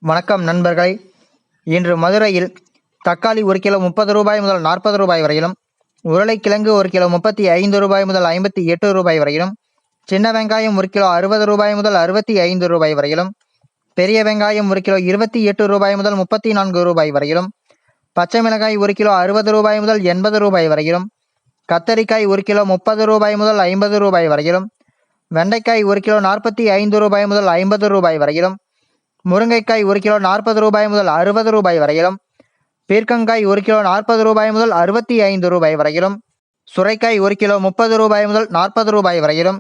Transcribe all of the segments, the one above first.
வணக்கம் நண்பர்களே. இன்று மதுரையில் தக்காளி 1 கிலோ 30 ரூபாய் முதல் 40 ரூபாய் வரையிலும், உருளைக்கிழங்கு 1 கிலோ 35 ரூபாய் முதல் 58 ரூபாய் வரையிலும், சின்ன வெங்காயம் 1 கிலோ 60 ரூபாய் முதல் 65 ரூபாய் வரையிலும், பெரிய வெங்காயம் 1 கிலோ 28 ரூபாய் முதல் 34 ரூபாய் வரையிலும், பச்சை மிளகாய் 1 கிலோ 60 ரூபாய் முதல் 80 ரூபாய் வரையிலும், கத்தரிக்காய் 1 கிலோ 30 ரூபாய் முதல் 50 ரூபாய் வரையிலும், வெண்டைக்காய் 1 கிலோ 45 ரூபாய் முதல் 50 ரூபாய் வரையிலும், முருங்கைக்காய் 1 கிலோ 40 ரூபாய் முதல் 60 ரூபாய் வரையிலும், பீர்க்கங்காய் 1 கிலோ 40 ரூபாய் முதல் 65 ரூபாய் வரையிலும், சுரைக்காய் 1 கிலோ 30 ரூபாய் முதல் 40 ரூபாய் வரையிலும்,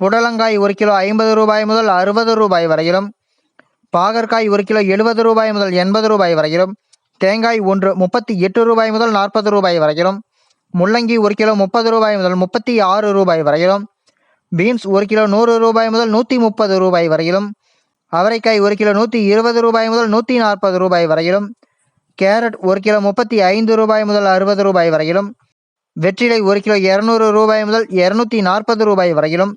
புடலங்காய் 1 கிலோ 50 ரூபாய் முதல் 60 ரூபாய் வரையிலும், பாகற்காய் 1 கிலோ 70 ரூபாய் முதல் 80 ரூபாய் வரையிலும், தேங்காய் ஒன்று 38 ரூபாய் முதல் 40 ரூபாய் வரையிலும், முள்ளங்கி 1 கிலோ 30 ரூபாய் முதல் 36 ரூபாய் வரையிலும், பீன்ஸ் 1 கிலோ 100 ரூபாய் முதல் 130 ரூபாய் வரையிலும், அவரைக்காய் 1 கிலோ 120 ரூபாய் முதல் 140 ரூபாய் வரையிலும், கேரட் 1 கிலோ 35 ரூபாய் முதல் 60 ரூபாய் வரையிலும், வெற்றிலை 1 கிலோ 200 ரூபாய் முதல் 240 ரூபாய் வரையிலும்,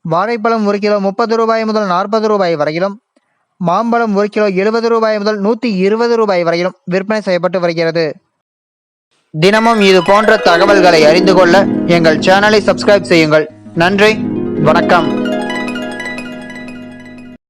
வாழைப்பழம் 1 கிலோ 30 ரூபாய் முதல் 40 ரூபாய் வரையிலும், மாம்பழம் 1 கிலோ 70 ரூபாய் முதல் 120 ரூபாய் வரையிலும் விற்பனை செய்யப்பட்டு வருகிறது. தினமும் இது போன்ற தகவல்களை அறிந்து கொள்ள எங்கள் சேனலை சப்ஸ்கிரைப் செய்யுங்கள். நன்றி, வணக்கம்.